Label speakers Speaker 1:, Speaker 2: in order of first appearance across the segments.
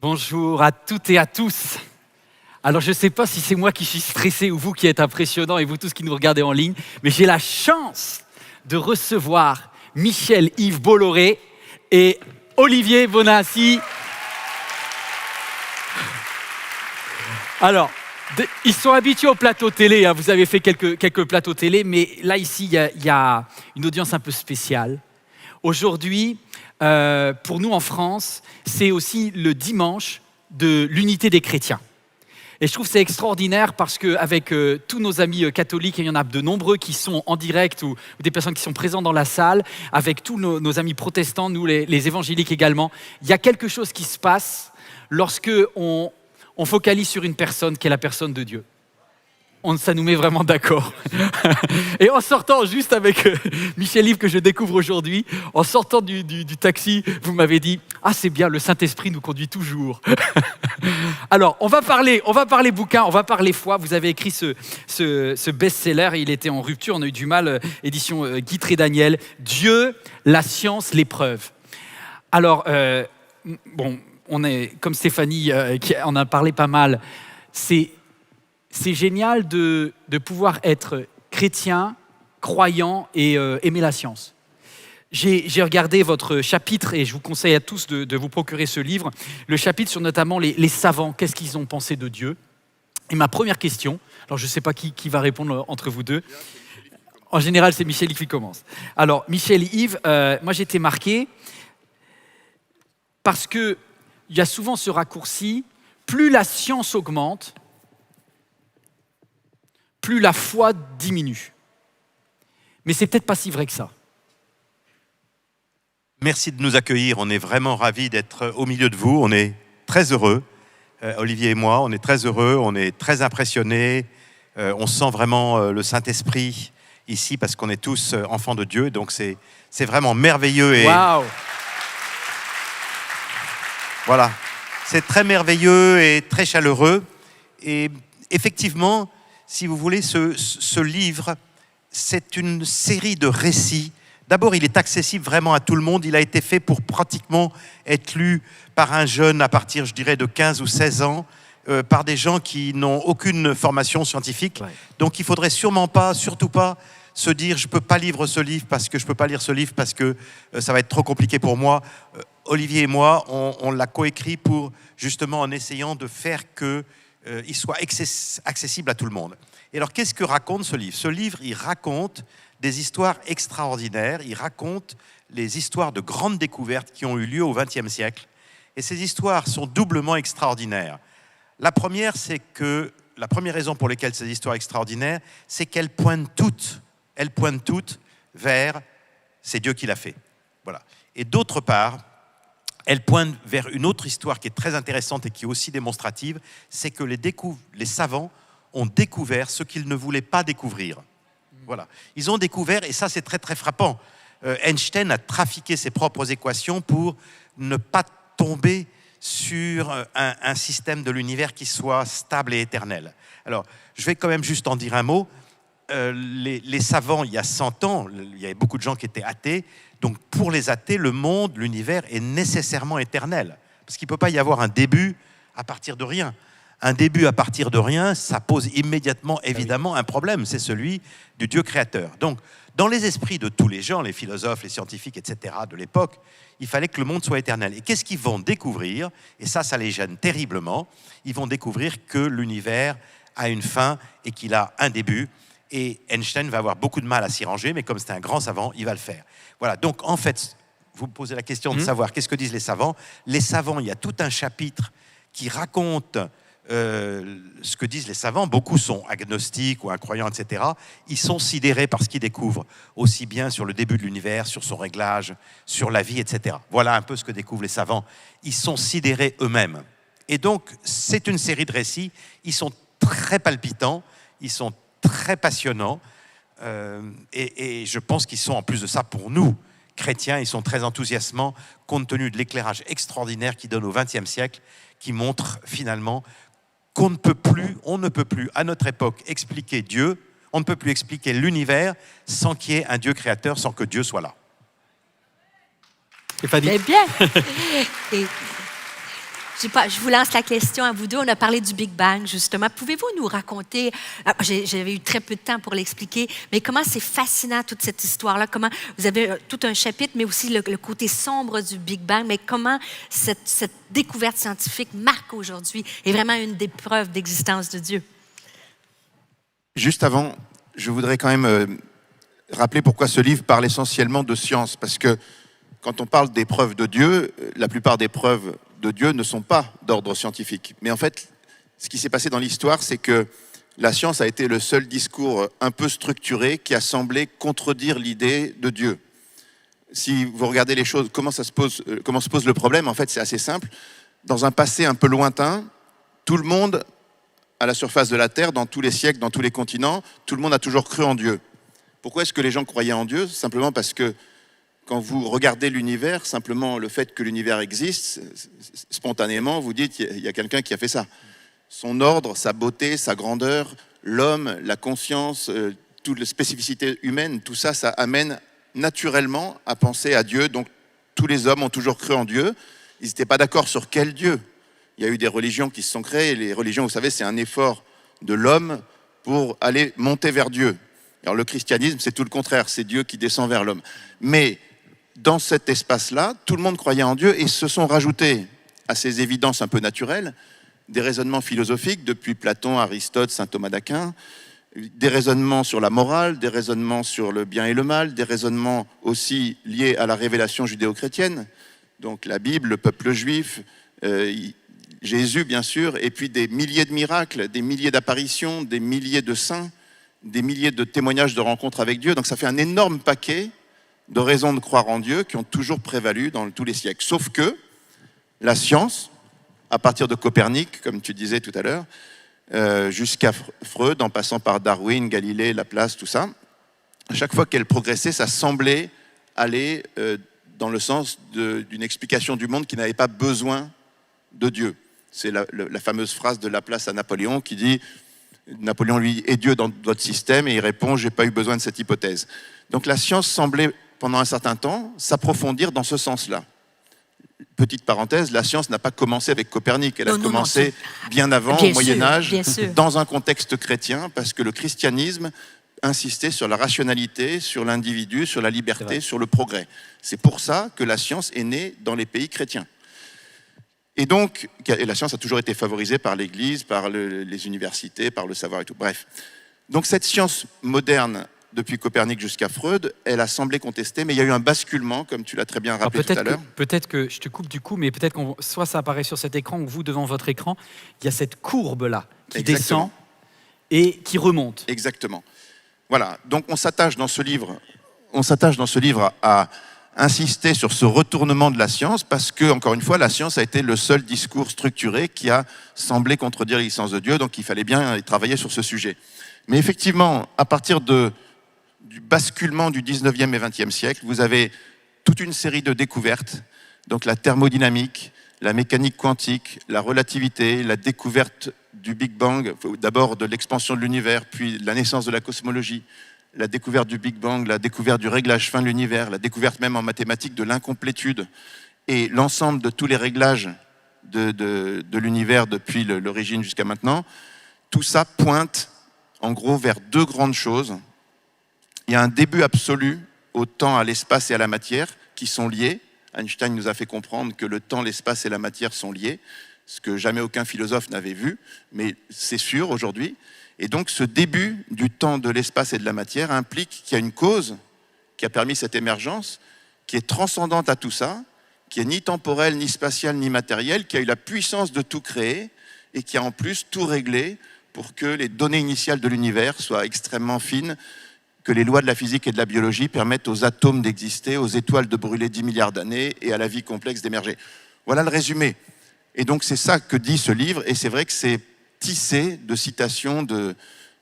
Speaker 1: Bonjour à toutes et à tous. Alors je ne sais pas si c'est moi qui suis stressé ou vous qui êtes impressionnant et vous tous qui nous regardez en ligne, mais j'ai la chance de recevoir Michel-Yves Bolloré et Olivier Bonassi. Alors, ils sont habitués au plateau télé, hein. Vous avez fait quelques plateaux télé, mais là ici, il y a une audience un peu spéciale. Aujourd'hui, pour nous en France, c'est aussi le dimanche de l'unité des chrétiens. Et je trouve que c'est extraordinaire parce qu'avec tous nos amis catholiques, et il y en a de nombreux qui sont en direct ou des personnes qui sont présentes dans la salle, avec tous nos amis protestants, nous les évangéliques également, il y a quelque chose qui se passe lorsque on focalise sur une personne qui est la personne de Dieu. Ça nous met vraiment d'accord. Et en sortant, juste avec Michel-Yves que je découvre aujourd'hui, en sortant du taxi, vous m'avez dit « Ah, c'est bien, le Saint-Esprit nous conduit toujours. » Alors, on va parler bouquin, on va parler foi. Vous avez écrit ce best-seller, il était en rupture, on a eu du mal, édition Guy Trédaniel. « Dieu, la science, l'épreuve ». Alors, on est, comme Stéphanie qui en a parlé pas mal, c'est génial de pouvoir être chrétien, croyant et aimer la science. J'ai regardé votre chapitre et je vous conseille à tous de vous procurer ce livre, le chapitre sur notamment les savants, qu'est-ce qu'ils ont pensé de Dieu. Et ma première question, alors je ne sais pas qui va répondre entre vous deux. En général, c'est Michel-Yves qui commence. Alors, Michel-Yves, moi j'ai été marqué parce qu'il y a souvent ce raccourci, plus la science augmente, plus la foi diminue. Mais c'est peut-être pas si vrai que ça.
Speaker 2: Merci de nous accueillir. On est vraiment ravis d'être au milieu de vous. On est très heureux. Olivier et moi, on est très heureux. On est très impressionnés. On sent vraiment le Saint-Esprit ici parce qu'on est tous enfants de Dieu. Donc c'est vraiment merveilleux. Et
Speaker 1: waouh!
Speaker 2: Voilà. C'est très merveilleux et très chaleureux. Et effectivement, si vous voulez, ce livre, c'est une série de récits. D'abord, il est accessible vraiment à tout le monde. Il a été fait pour pratiquement être lu par un jeune à partir, je dirais, de 15 ou 16 ans, par des gens qui n'ont aucune formation scientifique. Ouais. Donc, il ne faudrait surtout pas se dire « je ne peux pas lire ce livre parce que ça va être trop compliqué pour moi ». Olivier et moi, on l'a coécrit pour, justement, en essayant de faire qu'il soit accessible à tout le monde. Et alors, qu'est-ce que raconte ce livre? Ce livre, il raconte des histoires extraordinaires, il raconte les histoires de grandes découvertes qui ont eu lieu au XXe siècle. Et ces histoires sont doublement extraordinaires. La première raison pour laquelle ces histoires extraordinaires, c'est qu'elles pointent toutes vers « c'est Dieu qui l'a fait ». Voilà. Et d'autre part, elle pointe vers une autre histoire qui est très intéressante et qui est aussi démonstrative, c'est que les savants ont découvert ce qu'ils ne voulaient pas découvrir. Voilà. Ils ont découvert, et ça c'est très très frappant, Einstein a trafiqué ses propres équations pour ne pas tomber sur un système de l'univers qui soit stable et éternel. Alors, je vais quand même juste en dire un mot. Les savants, il y a 100 ans, il y avait beaucoup de gens qui étaient athées. Donc, pour les athées, le monde, l'univers est nécessairement éternel. Parce qu'il ne peut pas y avoir un début à partir de rien. Un début à partir de rien, ça pose immédiatement, évidemment, un problème. C'est celui du Dieu créateur. Donc, dans les esprits de tous les gens, les philosophes, les scientifiques, etc., de l'époque, il fallait que le monde soit éternel. Et qu'est-ce qu'ils vont découvrir? Et ça les gêne terriblement. Ils vont découvrir que l'univers a une fin et qu'il a un début. Et Einstein va avoir beaucoup de mal à s'y ranger, mais comme c'est un grand savant, il va le faire. Voilà, donc en fait, vous me posez la question de savoir qu'est-ce que disent les savants. Les savants, il y a tout un chapitre qui raconte ce que disent les savants. Beaucoup sont agnostiques ou incroyants, etc. Ils sont sidérés par ce qu'ils découvrent, aussi bien sur le début de l'univers, sur son réglage, sur la vie, etc. Voilà un peu ce que découvrent les savants. Ils sont sidérés eux-mêmes. Et donc, c'est une série de récits. Ils sont très palpitants, ils sont très passionnants, et je pense qu'ils sont, en plus de ça, pour nous, chrétiens, ils sont très enthousiasmants, compte tenu de l'éclairage extraordinaire qu'ils donnent au XXe siècle, qui montre finalement qu'on ne peut plus, à notre époque, expliquer Dieu, on ne peut plus expliquer l'univers sans qu'il y ait un Dieu créateur, sans que Dieu soit là.
Speaker 1: Stéphanie.
Speaker 3: C'est bien. Je vous lance la question à vous deux. On a parlé du Big Bang, justement. Pouvez-vous nous raconter, j'avais eu très peu de temps pour l'expliquer, mais comment c'est fascinant toute cette histoire-là, comment vous avez tout un chapitre, mais aussi le côté sombre du Big Bang, mais comment cette découverte scientifique marque aujourd'hui est vraiment une des preuves d'existence de Dieu.
Speaker 4: Juste avant, je voudrais quand même rappeler pourquoi ce livre parle essentiellement de science, parce que quand on parle des preuves de Dieu, la plupart des preuves de Dieu ne sont pas d'ordre scientifique. Mais en fait, ce qui s'est passé dans l'histoire, c'est que la science a été le seul discours un peu structuré qui a semblé contredire l'idée de Dieu. Si vous regardez les choses, comment se pose le problème, en fait, c'est assez simple. Dans un passé un peu lointain, tout le monde, à la surface de la Terre, dans tous les siècles, dans tous les continents, tout le monde a toujours cru en Dieu. Pourquoi est-ce que les gens croyaient en Dieu ? Simplement parce que quand vous regardez l'univers, simplement le fait que l'univers existe, spontanément, vous dites il y a quelqu'un qui a fait ça. Son ordre, sa beauté, sa grandeur, l'homme, la conscience, toute la spécificité humaine, tout ça, ça amène naturellement à penser à Dieu. Donc tous les hommes ont toujours cru en Dieu. Ils n'étaient pas d'accord sur quel Dieu. Il y a eu des religions qui se sont créées. Les religions, vous savez, c'est un effort de l'homme pour aller monter vers Dieu. Alors le christianisme, c'est tout le contraire, c'est Dieu qui descend vers l'homme. Mais dans cet espace-là, tout le monde croyait en Dieu et se sont rajoutés à ces évidences un peu naturelles des raisonnements philosophiques depuis Platon, Aristote, saint Thomas d'Aquin, des raisonnements sur la morale, des raisonnements sur le bien et le mal, des raisonnements aussi liés à la révélation judéo-chrétienne, donc la Bible, le peuple juif, Jésus bien sûr, et puis des milliers de miracles, des milliers d'apparitions, des milliers de saints, des milliers de témoignages de rencontres avec Dieu. Donc ça fait un énorme paquet de raisons de croire en Dieu qui ont toujours prévalu dans tous les siècles. Sauf que la science, à partir de Copernic, comme tu disais tout à l'heure, jusqu'à Freud, en passant par Darwin, Galilée, Laplace, tout ça, à chaque fois qu'elle progressait, ça semblait aller dans le sens d'une explication du monde qui n'avait pas besoin de Dieu. C'est la fameuse phrase de Laplace à Napoléon qui dit Napoléon, lui, est Dieu dans votre système, et il répond « j'ai pas eu besoin de cette hypothèse ». Donc la science semblait, pendant un certain temps, s'approfondir dans ce sens-là. Petite parenthèse, la science n'a pas commencé avec Copernic, elle a commencé bien avant, au Moyen-Âge, dans un contexte chrétien, parce que le christianisme insistait sur la rationalité, sur l'individu, sur la liberté, sur le progrès. C'est pour ça que la science est née dans les pays chrétiens. Et donc, la science a toujours été favorisée par l'Église, par les universités, par le savoir et tout. Bref. Donc cette science moderne, depuis Copernic jusqu'à Freud, elle a semblé contestée, mais il y a eu un basculement, comme tu l'as très bien rappelé tout à l'heure.
Speaker 1: Peut-être que, je te coupe du coup, mais peut-être que soit ça apparaît sur cet écran, ou vous devant votre écran, il y a cette courbe-là qui descend et qui remonte.
Speaker 4: Exactement. Voilà. Donc on s'attache dans ce livre à insister sur ce retournement de la science parce que, encore une fois, la science a été le seul discours structuré qui a semblé contredire l'existence de Dieu, donc il fallait bien travailler sur ce sujet. Mais effectivement, à partir du basculement du 19e et 20e siècle, vous avez toute une série de découvertes, donc la thermodynamique, la mécanique quantique, la relativité, la découverte du Big Bang, d'abord de l'expansion de l'univers, puis la naissance de la cosmologie, la découverte du Big Bang, la découverte du réglage fin de l'univers, la découverte même en mathématiques de l'incomplétude, et l'ensemble de tous les réglages de l'univers depuis l'origine jusqu'à maintenant, tout ça pointe en gros vers deux grandes choses. Il y a un début absolu au temps, à l'espace et à la matière qui sont liés. Einstein nous a fait comprendre que le temps, l'espace et la matière sont liés, ce que jamais aucun philosophe n'avait vu, mais c'est sûr aujourd'hui. Et donc ce début du temps, de l'espace et de la matière implique qu'il y a une cause qui a permis cette émergence, qui est transcendante à tout ça, qui est ni temporelle, ni spatiale, ni matérielle, qui a eu la puissance de tout créer et qui a en plus tout réglé pour que les données initiales de l'univers soient extrêmement fines, que les lois de la physique et de la biologie permettent aux atomes d'exister, aux étoiles de brûler 10 milliards d'années et à la vie complexe d'émerger. Voilà le résumé. Et donc c'est ça que dit ce livre, et c'est vrai que c'est tissé de citations de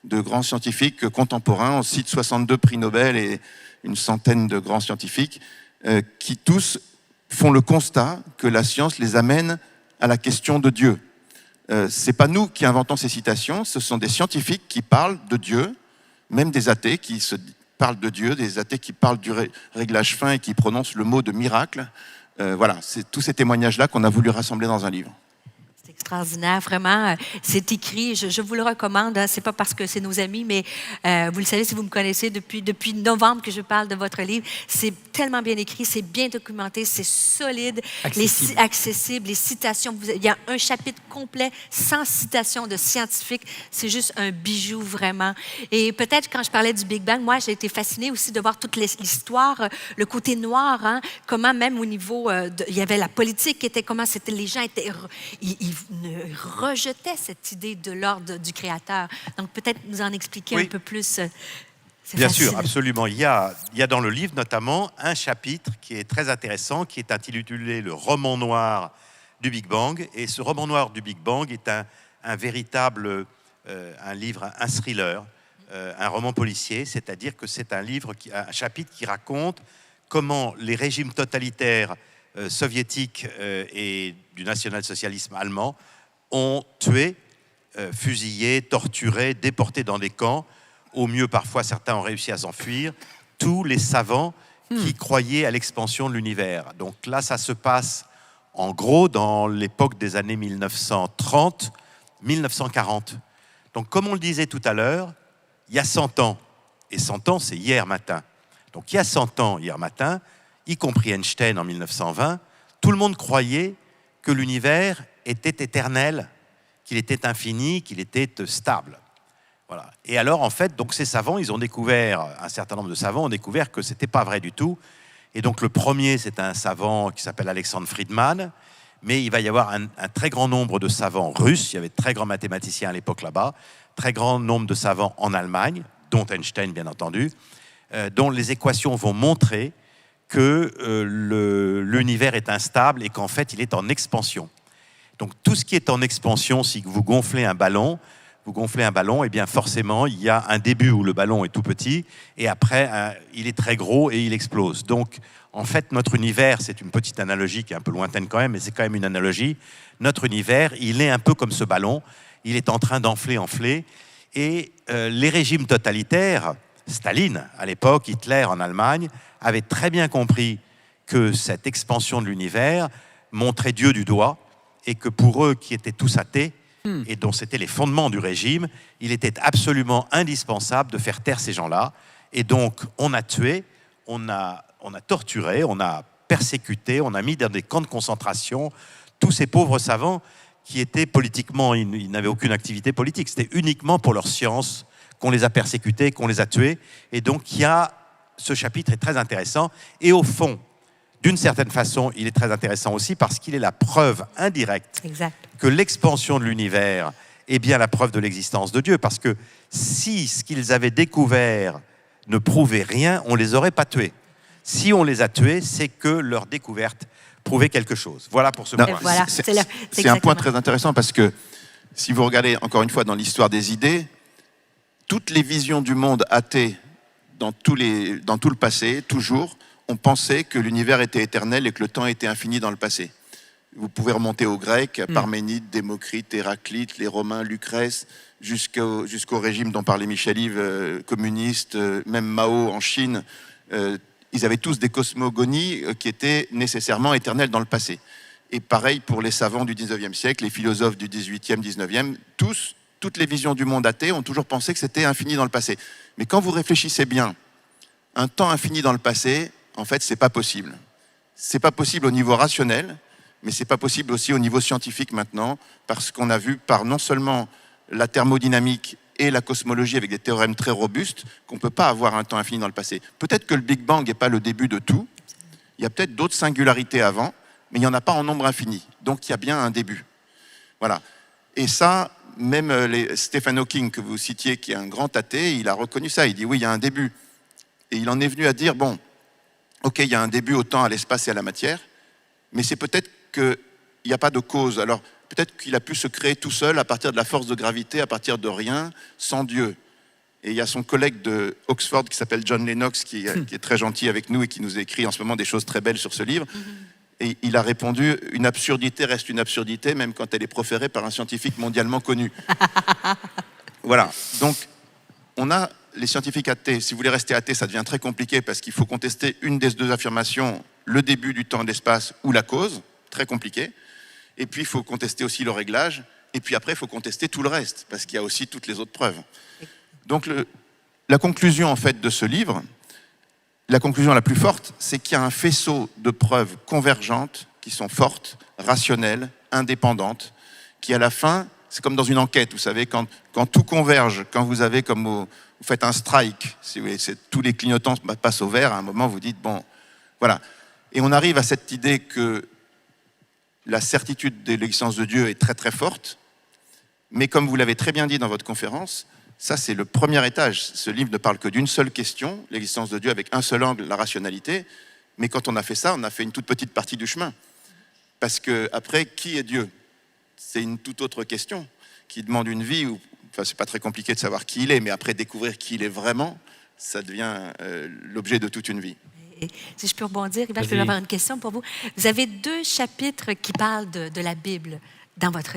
Speaker 4: grands scientifiques contemporains. On cite 62 prix Nobel et une centaine de grands scientifiques qui tous font le constat que la science les amène à la question de Dieu. C'est pas nous qui inventons ces citations, ce sont des scientifiques qui parlent de Dieu, même des athées qui parlent de Dieu, des athées qui parlent du réglage fin et qui prononcent le mot de miracle. Voilà, c'est tous ces témoignages-là qu'on a voulu rassembler dans un livre.
Speaker 3: extraordinaire, vraiment. C'est écrit, je vous le recommande. Hein, c'est pas parce que c'est nos amis, mais vous le savez si vous me connaissez depuis novembre que je parle de votre livre. C'est tellement bien écrit, c'est bien documenté, c'est solide, accessible, les citations. Il y a un chapitre complet sans citation de scientifiques. C'est juste un bijou vraiment. Et peut-être quand je parlais du Big Bang, moi j'ai été fascinée aussi de voir toute l'histoire, le côté noir, hein, comment même au niveau, il y avait la politique qui était comment c'était, les gens étaient, ils rejetaient cette idée de l'ordre du Créateur. Donc peut-être nous en expliquer un peu plus.
Speaker 2: Bien sûr, absolument. Il y a dans le livre notamment un chapitre qui est très intéressant, qui est intitulé « Le roman noir du Big Bang ». Et ce roman noir du Big Bang est un véritable, un livre, un thriller, un roman policier, c'est-à-dire que c'est un un chapitre qui raconte comment les régimes totalitaires soviétiques et du national-socialisme allemand ont tué, fusillé, torturé, déporté dans des camps. Au mieux, parfois, certains ont réussi à s'enfuir. Tous les savants qui croyaient à l'expansion de l'univers. Donc là, ça se passe, en gros, dans l'époque des années 1930-1940. Donc, comme on le disait tout à l'heure, il y a 100 ans, et 100 ans, c'est hier matin. Donc, il y a 100 ans, hier matin, y compris Einstein en 1920, tout le monde croyait que l'univers était éternel, qu'il était infini, qu'il était stable. Voilà. Et alors, en fait, donc ces savants, ils ont découvert, un certain nombre de savants ont découvert que ce n'était pas vrai du tout. Et donc, le premier, c'est un savant qui s'appelle Alexandre Friedman, mais il va y avoir un très grand nombre de savants russes, il y avait de très grands mathématiciens à l'époque là-bas, très grand nombre de savants en Allemagne, dont Einstein, bien entendu, dont les équations vont montrer que l'univers est instable et qu'en fait, il est en expansion. Donc, tout ce qui est en expansion, si vous gonflez un ballon, et bien forcément, il y a un début où le ballon est tout petit, et après, il est très gros et il explose. Donc, en fait, notre univers, c'est une petite analogie qui est un peu lointaine quand même, mais c'est quand même une analogie. Notre univers, il est un peu comme ce ballon, il est en train d'enfler, et les régimes totalitaires, Staline à l'époque, Hitler en Allemagne, avaient très bien compris que cette expansion de l'univers montrait Dieu du doigt, et que pour eux qui étaient tous athées, et dont c'était les fondements du régime, il était absolument indispensable de faire taire ces gens-là. Et donc, on a tué, on a torturé, on a persécuté, on a mis dans des camps de concentration tous ces pauvres savants qui étaient politiquement, ils n'avaient aucune activité politique. C'était uniquement pour leur science qu'on les a persécutés, qu'on les a tués. Et donc, ce chapitre est très intéressant. Et au fond, d'une certaine façon, il est très intéressant aussi parce qu'il est la preuve indirecte que l'expansion de l'univers est bien la preuve de l'existence de Dieu. Parce que si ce qu'ils avaient découvert ne prouvait rien, on ne les aurait pas tués. Si on les a tués, c'est que leur découverte prouvait quelque chose. Voilà pour ce point.
Speaker 3: Voilà,
Speaker 4: c'est un point très intéressant parce que si vous regardez encore une fois dans l'histoire des idées, toutes les visions du monde athées dans tout le passé, toujours, on pensait que l'univers était éternel et que le temps était infini dans le passé. Vous pouvez remonter aux Grecs, Parménide, Démocrite, Héraclite, les Romains, Lucrèce, jusqu'au régime dont parlait Michel-Yves, communiste, même Mao en Chine. Ils avaient tous des cosmogonies qui étaient nécessairement éternelles dans le passé. Et pareil pour les savants du 19e siècle, les philosophes du 18e, 19e, toutes les visions du monde athée ont toujours pensé que c'était infini dans le passé. Mais quand vous réfléchissez bien, un temps infini dans le passé, en fait, c'est pas possible. C'est pas possible au niveau rationnel, mais c'est pas possible aussi au niveau scientifique maintenant, parce qu'on a vu par non seulement la thermodynamique et la cosmologie avec des théorèmes très robustes, qu'on peut pas avoir un temps infini dans le passé. Peut-être que le Big Bang n'est pas le début de tout, il y a peut-être d'autres singularités avant, mais il n'y en a pas en nombre infini. Donc il y a bien un début. Voilà. Et ça, même Stephen Hawking, que vous citiez, qui est un grand athée, il a reconnu ça. Il dit oui, il y a un début. Et il en est venu à dire, bon, ok, il y a un début au temps, à l'espace et à la matière, mais c'est peut-être qu'il n'y a pas de cause. Alors, peut-être qu'il a pu se créer tout seul à partir de la force de gravité, à partir de rien, sans Dieu. Et il y a son collègue de Oxford qui s'appelle John Lennox, qui est très gentil avec nous et qui nous écrit en ce moment des choses très belles sur ce livre. Et il a répondu, une absurdité reste une absurdité, même quand elle est proférée par un scientifique mondialement connu. Voilà. Donc, on a les scientifiques athées. Si vous voulez rester athée, ça devient très compliqué parce qu'il faut contester une des deux affirmations, le début du temps et de l'espace ou la cause. Très compliqué. Et puis, il faut contester aussi le réglage. Et puis après, il faut contester tout le reste, parce qu'il y a aussi toutes les autres preuves. Donc, la conclusion, en fait, de ce livre, la conclusion la plus forte, c'est qu'il y a un faisceau de preuves convergentes, qui sont fortes, rationnelles, indépendantes, qui, à la fin, c'est comme dans une enquête, vous savez, quand tout converge, quand vous avez comme vous faites un strike, si vous voulez, tous les clignotants passent au vert, à un moment, vous dites, bon, voilà. Et on arrive à cette idée que la certitude de l'existence de Dieu est très très forte, mais comme vous l'avez très bien dit dans votre conférence, ça c'est le premier étage. Ce livre ne parle que d'une seule question, l'existence de Dieu avec un seul angle, la rationalité, mais quand on a fait ça, on a fait une toute petite partie du chemin. Parce que après, qui est Dieu ? C'est une toute autre question qui demande une vie où, enfin, c'est pas très compliqué de savoir qui il est, mais après découvrir qui il est vraiment, ça devient l'objet de toute une vie.
Speaker 3: Et si je peux rebondir, Yvan, je peux avoir une question pour vous. Vous avez 2 chapitres qui parlent de la Bible dans votre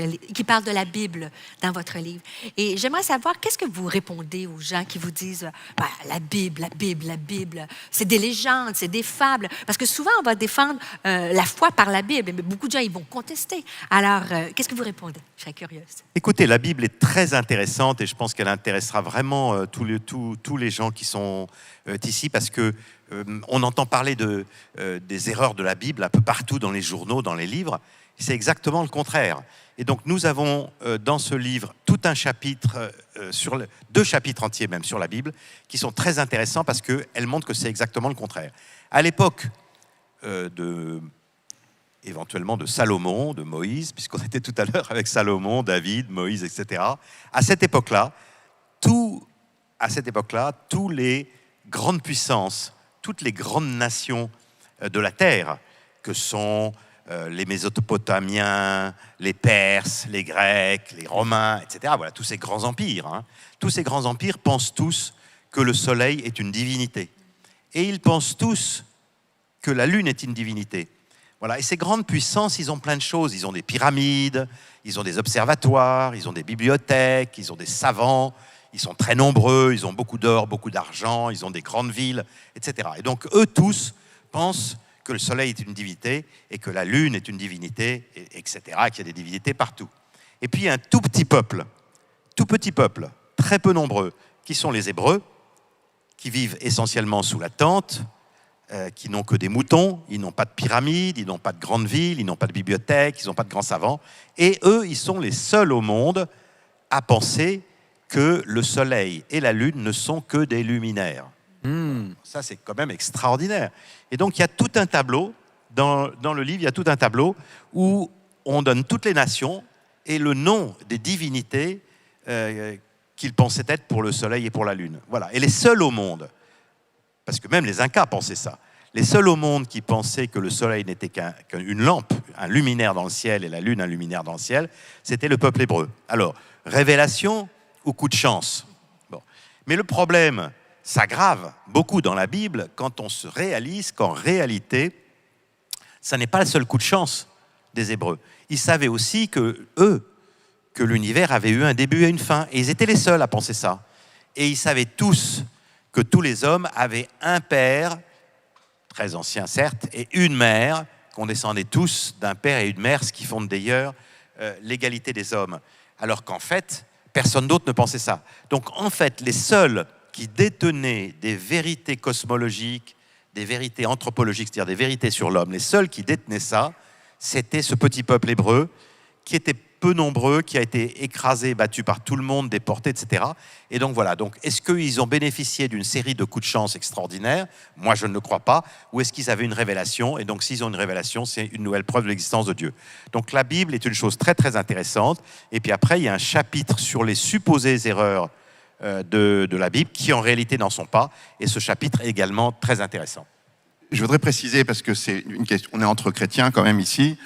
Speaker 3: livre. Et j'aimerais savoir, qu'est-ce que vous répondez aux gens qui vous disent la Bible, c'est des légendes, c'est des fables. Parce que souvent, on va défendre la foi par la Bible, mais beaucoup de gens, ils vont contester. Alors, qu'est-ce que vous répondez? Je serais curieuse.
Speaker 2: Écoutez, la Bible est très intéressante et je pense qu'elle intéressera vraiment tous les gens qui sont ici parce que on entend parler des erreurs de la Bible un peu partout dans les journaux, dans les livres. C'est exactement le contraire. Et donc nous avons dans ce livre tout un chapitre, 2 chapitres entiers même sur la Bible, qui sont très intéressants parce qu'elles montrent que c'est exactement le contraire. À l'époque éventuellement de Salomon, de Moïse, puisqu'on était tout à l'heure avec Salomon, David, Moïse, etc. À cette époque-là, toutes les grandes puissances, toutes les grandes nations de la terre, que sont les Mésopotamiens, les Perses, les Grecs, les Romains, etc. Voilà, tous ces grands empires. Tous ces grands empires pensent tous que le soleil est une divinité. Et ils pensent tous que la lune est une divinité. Voilà. Et ces grandes puissances, ils ont plein de choses. Ils ont des pyramides, ils ont des observatoires, ils ont des bibliothèques, ils ont des savants, ils sont très nombreux, ils ont beaucoup d'or, beaucoup d'argent, ils ont des grandes villes, etc. Et donc, eux tous pensent que le soleil est une divinité et que la lune est une divinité, etc., qu'il y a des divinités partout. Et puis, il y a un tout petit peuple, très peu nombreux, qui sont les Hébreux, qui vivent essentiellement sous la tente, qui n'ont que des moutons, ils n'ont pas de pyramides, ils n'ont pas de grandes villes, ils n'ont pas de bibliothèques, ils n'ont pas de grands savants. Et eux, ils sont les seuls au monde à penser que le soleil et la lune ne sont que des luminaires. Ça, c'est quand même extraordinaire. Et donc, il y a tout un tableau, dans le livre, il y a tout un tableau où on donne toutes les nations et le nom des divinités qu'ils pensaient être pour le soleil et pour la lune. Voilà. Et les seuls au monde, parce que même les Incas pensaient ça, les seuls au monde qui pensaient que le soleil n'était qu'une lampe, un luminaire dans le ciel, et la lune un luminaire dans le ciel, c'était le peuple hébreu. Alors, révélation ou coup de chance? Bon. Mais le problème s'aggrave beaucoup dans la Bible quand on se réalise qu'en réalité, ça n'est pas le seul coup de chance des Hébreux. Ils savaient aussi que l'univers avait eu un début et une fin. Et ils étaient les seuls à penser ça. Et ils savaient tous que tous les hommes avaient un père, très ancien certes, et une mère, qu'on descendait tous d'un père et une mère, ce qui fonde d'ailleurs l'égalité des hommes. Alors qu'en fait, personne d'autre ne pensait ça. Donc en fait, les seuls qui détenaient des vérités cosmologiques, des vérités anthropologiques, c'est-à-dire des vérités sur l'homme, les seuls qui détenaient ça, c'était ce petit peuple hébreu, qui était peu nombreux, qui a été écrasé, battu par tout le monde, déporté, etc. Et donc voilà, donc, est-ce qu'ils ont bénéficié d'une série de coups de chance extraordinaires? Moi, je ne le crois pas. Ou est-ce qu'ils avaient une révélation? Et donc, s'ils ont une révélation, c'est une nouvelle preuve de l'existence de Dieu. Donc, la Bible est une chose très, très intéressante. Et puis après, il y a un chapitre sur les supposées erreurs de la Bible, qui en réalité n'en sont pas. Et ce chapitre est également très intéressant.
Speaker 4: Je voudrais préciser, parce que c'est une question, on est entre chrétiens quand même ici,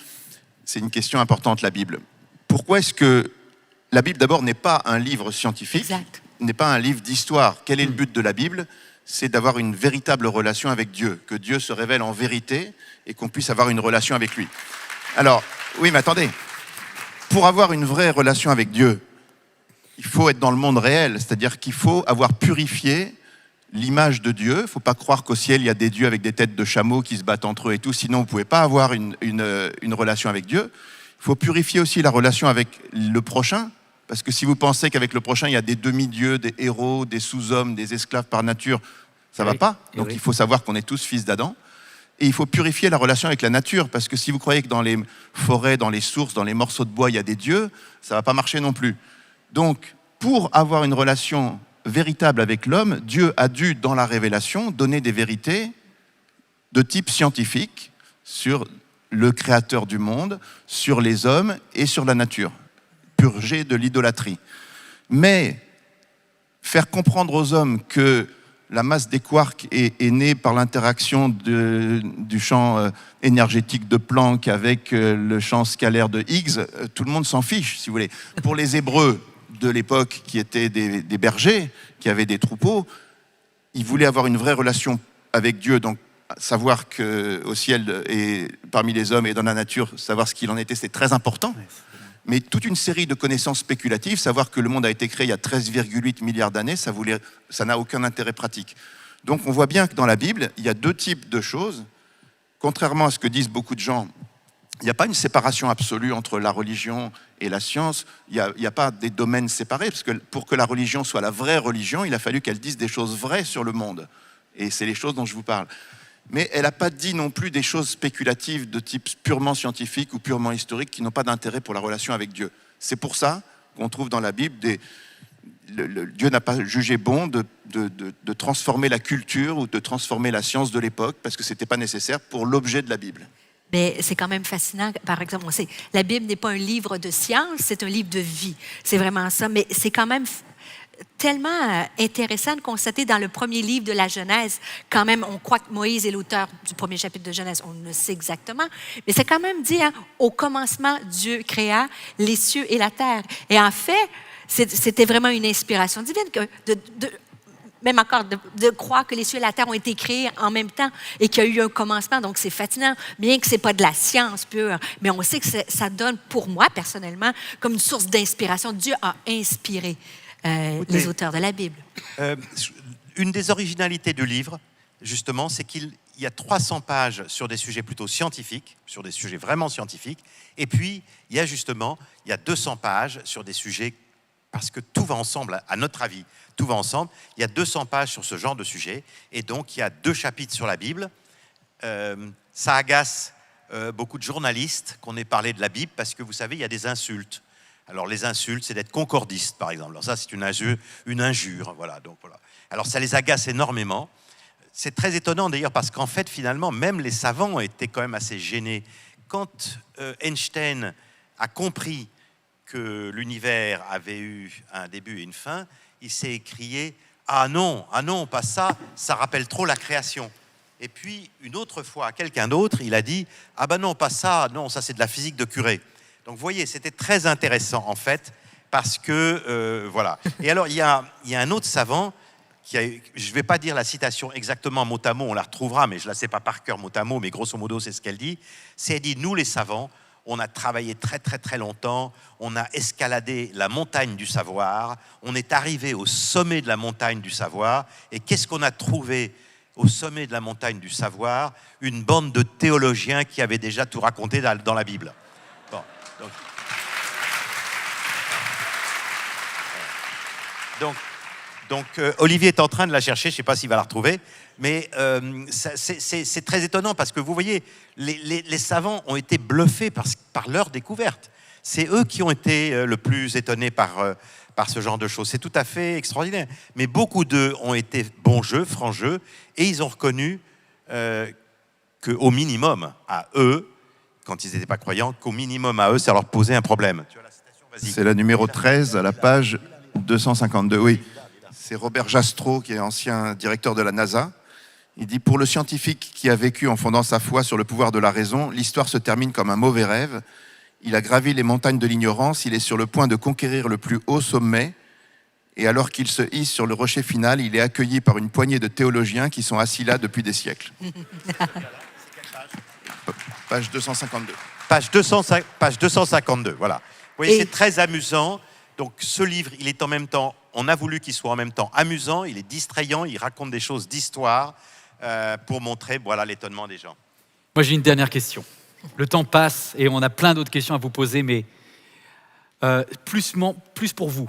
Speaker 4: c'est une question importante, la Bible. Pourquoi est-ce que la Bible, d'abord, n'est pas un livre scientifique,
Speaker 3: Exact.
Speaker 4: N'est pas un livre d'histoire? Quel est le but de la Bible? C'est d'avoir une véritable relation avec Dieu, que Dieu se révèle en vérité et qu'on puisse avoir une relation avec lui. Alors, oui, mais attendez, pour avoir une vraie relation avec Dieu, il faut être dans le monde réel, c'est-à-dire qu'il faut avoir purifié l'image de Dieu. Il ne faut pas croire qu'au ciel, il y a des dieux avec des têtes de chameaux qui se battent entre eux et tout, sinon vous ne pouvez pas avoir une relation avec Dieu. faut purifier aussi la relation avec le prochain, parce que si vous pensez qu'avec le prochain, il y a des demi-dieux, des héros, des sous-hommes, des esclaves par nature, ça ne va pas. Donc il faut savoir qu'on est tous fils d'Adam. Et il faut purifier la relation avec la nature, parce que si vous croyez que dans les forêts, dans les sources, dans les morceaux de bois, il y a des dieux, ça ne va pas marcher non plus. Donc, pour avoir une relation véritable avec l'homme, Dieu a dû, dans la révélation, donner des vérités de type scientifique sur le créateur du monde, sur les hommes et sur la nature, purger de l'idolâtrie. Mais faire comprendre aux hommes que la masse des quarks est née par l'interaction du champ énergétique de Planck avec le champ scalaire de Higgs, tout le monde s'en fiche, si vous voulez. Pour les Hébreux de l'époque, qui étaient des bergers, qui avaient des troupeaux, ils voulaient avoir une vraie relation avec Dieu, donc savoir qu'au ciel et parmi les hommes et dans la nature, savoir ce qu'il en était, c'était très important. Mais toute une série de connaissances spéculatives, savoir que le monde a été créé il y a 13,8 milliards d'années, ça n'a aucun intérêt pratique. Donc on voit bien que dans la Bible, il y a deux types de choses. Contrairement à ce que disent beaucoup de gens, il n'y a pas une séparation absolue entre la religion et la science. Il n'y a pas des domaines séparés, parce que pour que la religion soit la vraie religion, il a fallu qu'elle dise des choses vraies sur le monde. Et c'est les choses dont je vous parle. Mais elle n'a pas dit non plus des choses spéculatives de type purement scientifique ou purement historique qui n'ont pas d'intérêt pour la relation avec Dieu. C'est pour ça qu'on trouve dans la Bible Dieu n'a pas jugé bon de transformer la culture ou de transformer la science de l'époque parce que ce n'était pas nécessaire pour l'objet de la Bible.
Speaker 3: Mais c'est quand même fascinant. Par exemple, on sait, la Bible n'est pas un livre de science, c'est un livre de vie. C'est vraiment ça. Mais c'est quand même tellement intéressant de constater dans le premier livre de la Genèse, quand même, on croit que Moïse est l'auteur du premier chapitre de Genèse, on le sait exactement, mais c'est quand même dit, hein, au commencement, Dieu créa les cieux et la terre. Et en fait, c'était vraiment une inspiration divine, même encore de croire que les cieux et la terre ont été créés en même temps et qu'il y a eu un commencement. Donc, c'est fascinant, bien que ce n'est pas de la science pure, mais on sait que ça donne, pour moi, personnellement, comme une source d'inspiration. Dieu a inspiré les auteurs de la Bible.
Speaker 2: Une des originalités du livre, justement, c'est qu'il y a 300 pages sur des sujets plutôt scientifiques, sur des sujets vraiment scientifiques, et puis il y a 200 pages sur des sujets, parce que tout va ensemble, à notre avis, tout va ensemble. Il y a 200 pages sur ce genre de sujet, et donc il y a 2 chapitres sur la Bible. Ça agace beaucoup de journalistes qu'on ait parlé de la Bible, parce que vous savez, il y a des insultes. Alors les insultes, c'est d'être concordiste, par exemple. Alors ça, c'est une injure. Voilà, donc voilà. Alors ça les agace énormément. C'est très étonnant d'ailleurs parce qu'en fait, finalement, même les savants étaient quand même assez gênés. Quand Einstein a compris que l'univers avait eu un début et une fin, il s'est écrié « Ah non, pas ça, ça rappelle trop la création ». Et puis, une autre fois, à quelqu'un d'autre, il a dit « Ah ben non, pas ça, non, ça c'est de la physique de Curie ». Donc, vous voyez, c'était très intéressant, en fait, parce que, voilà. Et alors, il y a un autre savant, je ne vais pas dire la citation exactement mot à mot, on la retrouvera, mais je ne la sais pas par cœur mot à mot, mais grosso modo, c'est ce qu'elle dit. Elle dit, nous, les savants, on a travaillé très, très, très longtemps, on a escaladé la montagne du savoir, on est arrivé au sommet de la montagne du savoir, et qu'est-ce qu'on a trouvé au sommet de la montagne du savoir? Une bande de théologiens qui avaient déjà tout raconté dans la Bible. Bon. Donc, Olivier est en train de la chercher, je ne sais pas s'il va la retrouver, mais c'est très étonnant parce que vous voyez, les savants ont été bluffés par leur découverte. C'est eux qui ont été le plus étonnés par ce genre de choses. C'est tout à fait extraordinaire. Mais beaucoup d'eux ont été bons jeux, francs jeux, et ils ont reconnu qu'au minimum, à eux, quand ils n'étaient pas croyants, qu'au minimum à eux, ça leur posait un problème. Tu as la citation, vas-y.
Speaker 4: C'est la numéro 13 à la page 252, oui. C'est Robert Jastrow, qui est ancien directeur de la NASA. Il dit « Pour le scientifique qui a vécu en fondant sa foi sur le pouvoir de la raison, l'histoire se termine comme un mauvais rêve. Il a gravi les montagnes de l'ignorance, il est sur le point de conquérir le plus haut sommet, et alors qu'il se hisse sur le rocher final, il est accueilli par une poignée de théologiens qui sont assis là depuis des siècles. » Page 252.
Speaker 2: Page 252, voilà. Vous voyez, c'est très amusant. Donc, ce livre, il est en même temps, on a voulu qu'il soit en même temps amusant, il est distrayant, il raconte des choses d'histoire pour montrer, voilà, l'étonnement des gens.
Speaker 1: Moi, j'ai une dernière question. Le temps passe et on a plein d'autres questions à vous poser, mais plus pour vous.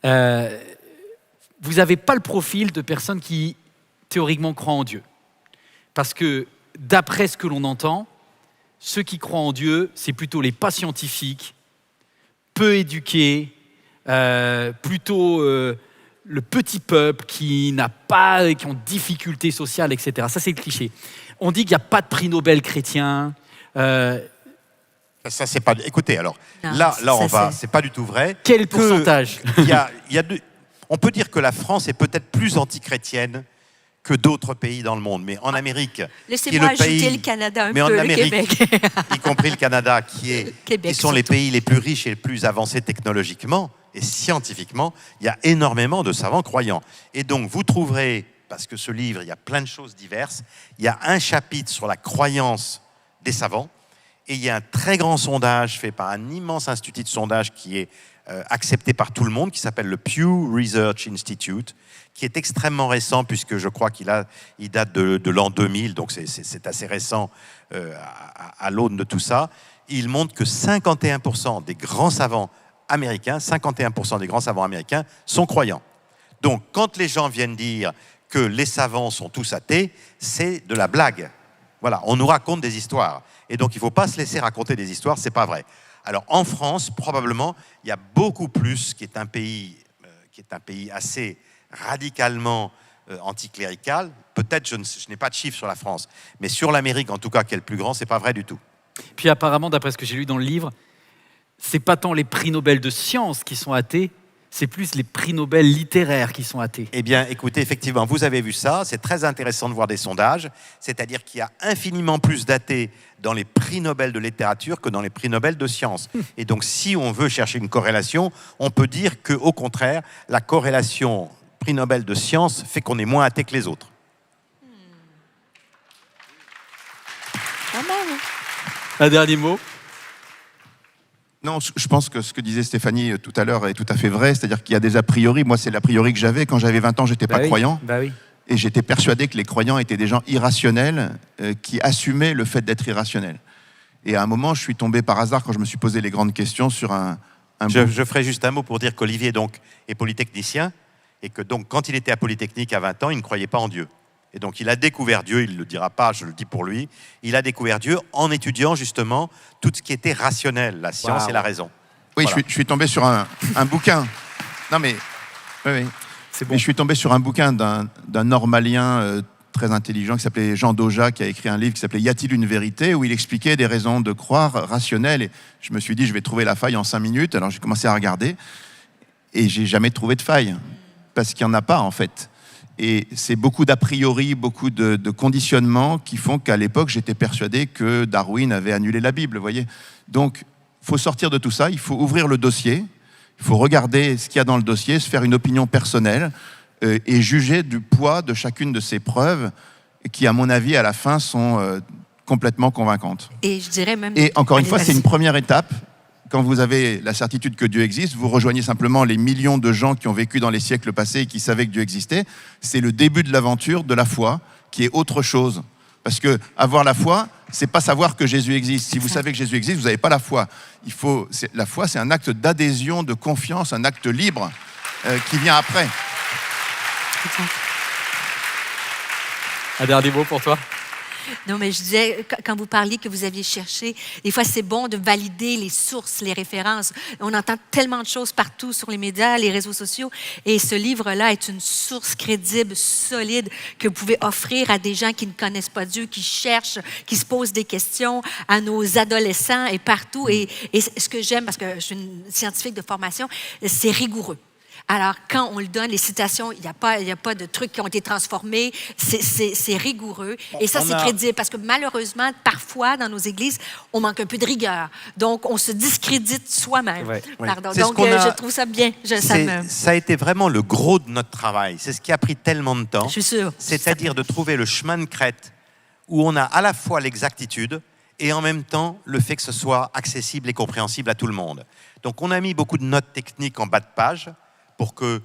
Speaker 1: Vous n'avez pas le profil de personnes qui, théoriquement, croient en Dieu. Parce que, d'après ce que l'on entend, ceux qui croient en Dieu, c'est plutôt les pas scientifiques, peu éduqués, plutôt le petit peuple qui ont difficultés sociales, etc. Ça, c'est le cliché. On dit qu'il n'y a pas de prix Nobel chrétien.
Speaker 2: Ça, c'est pas. Écoutez, alors,
Speaker 3: Non,
Speaker 2: là,
Speaker 3: ça,
Speaker 2: c'est pas du tout vrai.
Speaker 1: Quel pourcentage?
Speaker 2: On peut dire que la France est peut-être plus antichrétienne que d'autres pays dans le monde. Mais en Amérique, qui est
Speaker 3: Laissez-moi
Speaker 2: le
Speaker 3: ajouter
Speaker 2: pays,
Speaker 3: le Canada un
Speaker 2: mais
Speaker 3: peu,
Speaker 2: en
Speaker 3: le
Speaker 2: Amérique,
Speaker 3: Québec.
Speaker 2: y compris le Canada, qui
Speaker 3: Québec,
Speaker 2: sont les
Speaker 3: surtout.
Speaker 2: pays les plus riches et les plus avancés technologiquement et scientifiquement, il y a énormément de savants croyants. Et donc, vous trouverez, parce que ce livre, il y a plein de choses diverses, il y a un chapitre sur la croyance des savants, et il y a un très grand sondage fait par un immense institut de sondage qui est accepté par tout le monde, qui s'appelle le Pew Research Institute, qui est extrêmement récent, puisque je crois qu'il date de l'an 2000, donc c'est assez récent à l'aune de tout ça. Il montre que 51% des grands savants américains, 51% des grands savants américains sont croyants. Donc, quand les gens viennent dire que les savants sont tous athées, c'est de la blague. Voilà, on nous raconte des histoires. Et donc, il ne faut pas se laisser raconter des histoires, ce n'est pas vrai. Alors, en France, probablement, il y a beaucoup plus, qui est un pays assez radicalement anticlérical. Peut-être, je n'ai pas de chiffres sur la France, mais sur l'Amérique, en tout cas, qui est le plus grand, ce n'est pas vrai du tout.
Speaker 1: Puis apparemment, d'après ce que j'ai lu dans le livre, c'est pas tant les prix Nobel de sciences qui sont athées, c'est plus les prix Nobel littéraires qui sont athées.
Speaker 2: Eh bien, écoutez, effectivement, vous avez vu ça, c'est très intéressant de voir des sondages, c'est-à-dire qu'il y a infiniment plus d'athées dans les prix Nobel de littérature que dans les prix Nobel de sciences. Et donc, si on veut chercher une corrélation, on peut dire qu'au contraire, la corrélation prix Nobel de sciences fait qu'on est moins athée que les autres.
Speaker 1: Un dernier mot?
Speaker 4: Non, je pense que ce que disait Stéphanie tout à l'heure est tout à fait vrai, c'est-à-dire qu'il y a des a priori. Moi, c'est l'a priori que j'avais. Quand j'avais 20 ans, j'étais pas croyant.
Speaker 1: Bah oui.
Speaker 4: Et j'étais persuadé que les croyants étaient des gens irrationnels qui assumaient le fait d'être irrationnels. Et à un moment, je suis tombé par hasard, quand je me suis posé les grandes questions, sur un
Speaker 2: Je ferai juste un mot pour dire qu'Olivier donc, est polytechnicien, et que donc, quand il était à Polytechnique à 20 ans, il ne croyait pas en Dieu. Et donc, il a découvert Dieu, il ne le dira pas, je le dis pour lui, il a découvert Dieu en étudiant justement tout ce qui était rationnel, la science et la raison.
Speaker 4: Oui,
Speaker 2: Voilà.
Speaker 4: je suis tombé sur un bouquin. Non, mais... Oui.
Speaker 1: C'est bon.
Speaker 4: Mais je suis tombé sur un bouquin d'un normalien très intelligent qui s'appelait Jean Dauja, qui a écrit un livre qui s'appelait « Y a-t-il une vérité ?» où il expliquait des raisons de croire rationnelles. Et je me suis dit, je vais trouver la faille en 5 minutes. Alors j'ai commencé à regarder et j'ai jamais trouvé de faille parce qu'il n'y en a pas en fait. Et c'est beaucoup d'a priori, beaucoup de conditionnements qui font qu'à l'époque, j'étais persuadé que Darwin avait annulé la Bible, vous voyez. Donc, il faut sortir de tout ça, il faut ouvrir le dossier, il faut regarder ce qu'il y a dans le dossier, se faire une opinion personnelle et juger du poids de chacune de ces preuves qui, à mon avis, à la fin, sont complètement convaincantes.
Speaker 3: Et je dirais même...
Speaker 4: Et encore une
Speaker 3: Allez,
Speaker 4: fois,
Speaker 3: vas-y.
Speaker 4: c'est une première étape. Quand vous avez la certitude que Dieu existe, vous rejoignez simplement les millions de gens qui ont vécu dans les siècles passés et qui savaient que Dieu existait. C'est le début de l'aventure de la foi, qui est autre chose. Parce que avoir la foi, c'est pas savoir que Jésus existe. Si vous savez que Jésus existe, vous n'avez pas la foi. La foi, c'est un acte d'adhésion, de confiance, un acte libre qui vient après.
Speaker 1: Un dernier mot pour toi?
Speaker 3: Non, mais je disais, quand vous parliez que vous aviez cherché, des fois, c'est bon de valider les sources, les références. On entend tellement de choses partout sur les médias, les réseaux sociaux. Et ce livre-là est une source crédible, solide, que vous pouvez offrir à des gens qui ne connaissent pas Dieu, qui cherchent, qui se posent des questions, à nos adolescents et partout. Et ce que j'aime, parce que je suis une scientifique de formation, c'est rigoureux. Alors, quand on le donne, les citations, il n'y a pas de trucs qui ont été transformés. C'est rigoureux. Et ça, c'est crédible. Parce que malheureusement, parfois, dans nos églises, on manque un peu de rigueur. Donc, on se discrédite soi-même.
Speaker 1: Ouais.
Speaker 3: Pardon.
Speaker 2: C'est ce
Speaker 3: Donc,
Speaker 2: qu'on a-
Speaker 3: je trouve ça bien.
Speaker 2: Ça a été vraiment le gros de notre travail. C'est ce qui a pris tellement de temps.
Speaker 3: Je suis sûre.
Speaker 2: C'est-à-dire de trouver le chemin de crête où on a à la fois l'exactitude et en même temps le fait que ce soit accessible et compréhensible à tout le monde. Donc, on a mis beaucoup de notes techniques en bas de page pour que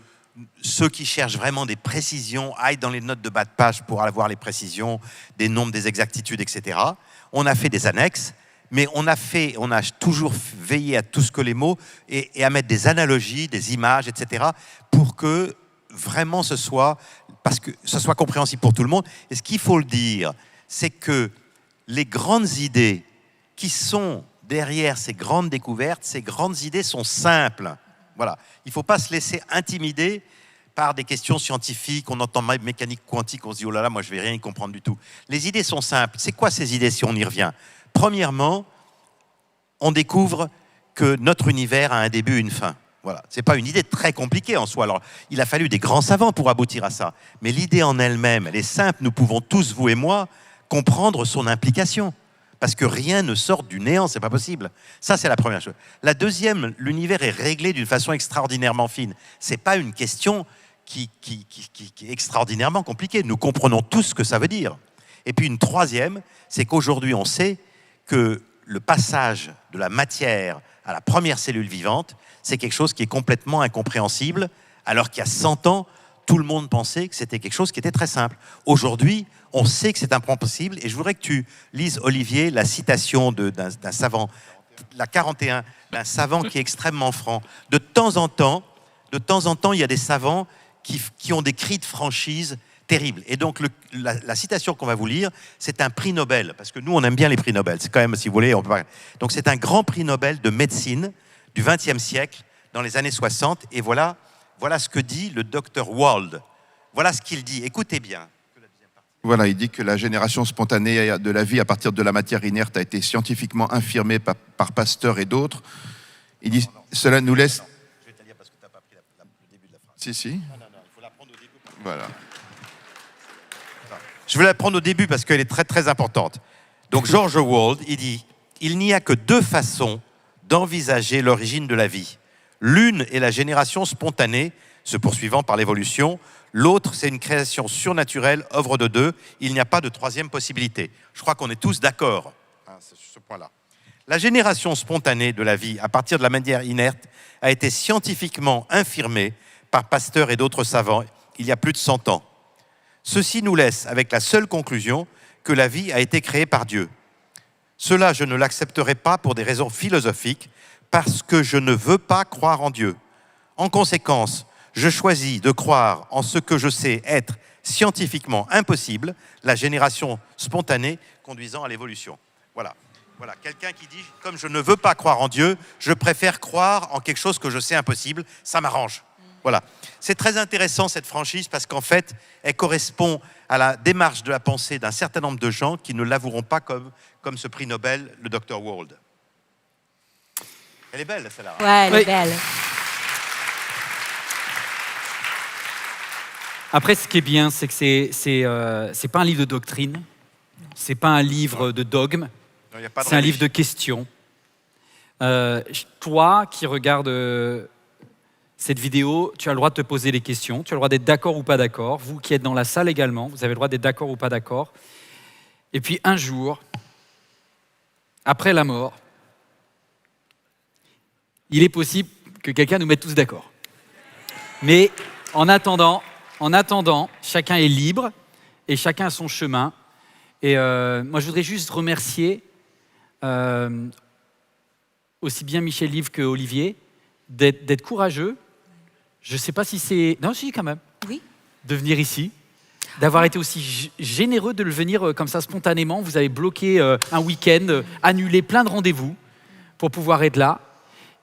Speaker 2: ceux qui cherchent vraiment des précisions aillent dans les notes de bas de page pour avoir les précisions, des nombres, des exactitudes, etc. on a fait des annexes, mais on a toujours veillé à tout ce que les mots et à mettre des analogies, des images, etc., pour que vraiment parce que ce soit compréhensible pour tout le monde. Et ce qu'il faut le dire, c'est que les grandes idées qui sont derrière ces grandes découvertes, ces grandes idées sont simples. Voilà. Il ne faut pas se laisser intimider par des questions scientifiques. On entend mécanique quantique, on se dit « Oh là là, moi je ne vais rien y comprendre du tout ». Les idées sont simples. C'est quoi ces idées si on y revient ? Premièrement, on découvre que notre univers a un début et une fin. Voilà. Ce n'est pas une idée très compliquée en soi. Alors, il a fallu des grands savants pour aboutir à ça. Mais l'idée en elle-même, elle est simple. Nous pouvons tous, vous et moi, comprendre son implication. Parce que rien ne sort du néant, c'est pas possible. Ça, c'est la première chose. La deuxième, l'univers est réglé d'une façon extraordinairement fine. C'est pas une question qui est extraordinairement compliquée. Nous comprenons tous ce que ça veut dire. Et puis une troisième, c'est qu'aujourd'hui, on sait que le passage de la matière à la première cellule vivante, c'est quelque chose qui est complètement incompréhensible, alors qu'il y a 100 ans, tout le monde pensait que c'était quelque chose qui était très simple. Aujourd'hui, on sait que c'est impossible, et je voudrais que tu lises, Olivier, la citation d'un savant, la 41, d'un savant qui est extrêmement franc. De temps en temps, il y a des savants qui ont des cris de franchise terribles. Et donc, la citation qu'on va vous lire, c'est un prix Nobel, parce que nous, on aime bien les prix Nobel. C'est quand même, si vous voulez, on peut pas... Donc, c'est un grand prix Nobel de médecine du XXe siècle, dans les années 60, et voilà ce que dit le docteur Wald. Voilà ce qu'il dit. Écoutez bien.
Speaker 4: Voilà, il dit que la génération spontanée de la vie à partir de la matière inerte a été scientifiquement infirmée par Pasteur et d'autres. Il dit, cela nous laisse...
Speaker 2: Je vais te lire parce que tu n'as pas pris le début de la phrase.
Speaker 4: Si.
Speaker 2: Non, il faut la prendre au début.
Speaker 4: Voilà.
Speaker 2: Je vais la prendre au début parce qu'elle est très, très importante. Donc, George Wald, il dit « Il n'y a que deux façons d'envisager l'origine de la vie. L'une est la génération spontanée, se poursuivant par l'évolution. L'autre, c'est une création surnaturelle, œuvre de deux. Il n'y a pas de troisième possibilité. » Je crois qu'on est tous d'accord sur ce point-là. La génération spontanée de la vie, à partir de la matière inerte, a été scientifiquement infirmée par Pasteur et d'autres savants il y a plus de 100 ans. Ceci nous laisse avec la seule conclusion que la vie a été créée par Dieu. Cela, je ne l'accepterai pas pour des raisons philosophiques, parce que je ne veux pas croire en Dieu. En conséquence, je choisis de croire en ce que je sais être scientifiquement impossible, la génération spontanée conduisant à l'évolution. Voilà, quelqu'un qui dit, comme je ne veux pas croire en Dieu, je préfère croire en quelque chose que je sais impossible, ça m'arrange. Voilà. C'est très intéressant cette franchise parce qu'en fait, elle correspond à la démarche de la pensée d'un certain nombre de gens qui ne l'avoueront pas comme ce prix Nobel, le Dr. Wald. Elle est belle, celle-là.
Speaker 3: Ouais, elle est belle.
Speaker 1: Après, ce qui est bien, c'est que c'est pas un livre de doctrine, c'est pas un livre de dogme, c'est un livre de questions. Toi qui regardes cette vidéo, tu as le droit de te poser des questions, tu as le droit d'être d'accord ou pas d'accord. Vous qui êtes dans la salle également, vous avez le droit d'être d'accord ou pas d'accord. Et puis un jour, après la mort, il est possible que quelqu'un nous mette tous d'accord. Mais en attendant, chacun est libre et chacun a son chemin. Et moi, je voudrais juste remercier aussi bien Michel Livre que Olivier d'être courageux. Je ne sais pas si c'est... Non, si, quand même.
Speaker 3: Oui.
Speaker 1: De venir ici, d'avoir été aussi généreux de le venir comme ça spontanément. Vous avez bloqué un week-end, annulé plein de rendez-vous pour pouvoir être là.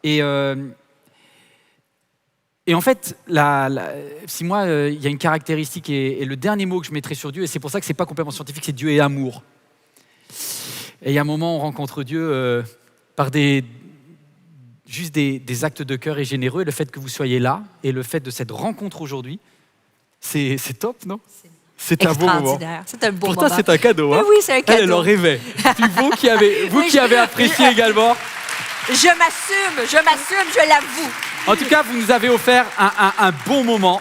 Speaker 1: Et en fait, si moi, il y a une caractéristique et le dernier mot que je mettrai sur Dieu, et c'est pour ça que ce n'est pas complètement scientifique, c'est Dieu est amour. Et il y a un moment, on rencontre Dieu par juste des actes de cœur et généreux. Et le fait que vous soyez là, et le fait de cette rencontre aujourd'hui, c'est top, non ? C'est un beau moment.
Speaker 3: C'est un beau moment.
Speaker 1: Pour toi, c'est un cadeau. Hein ?
Speaker 3: Oui, c'est un cadeau.
Speaker 1: Elle en rêvait. Puis vous qui avez apprécié également.
Speaker 3: Je m'assume, je l'avoue.
Speaker 1: En tout cas, vous nous avez offert un bon moment,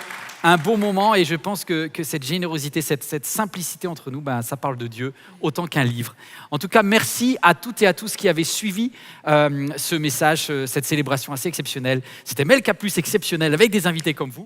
Speaker 1: et je pense que cette générosité, cette simplicité entre nous, ça parle de Dieu autant qu'un livre. En tout cas, merci à toutes et à tous qui avaient suivi ce message, cette célébration assez exceptionnelle. C'était Melka Plus exceptionnel avec des invités comme vous.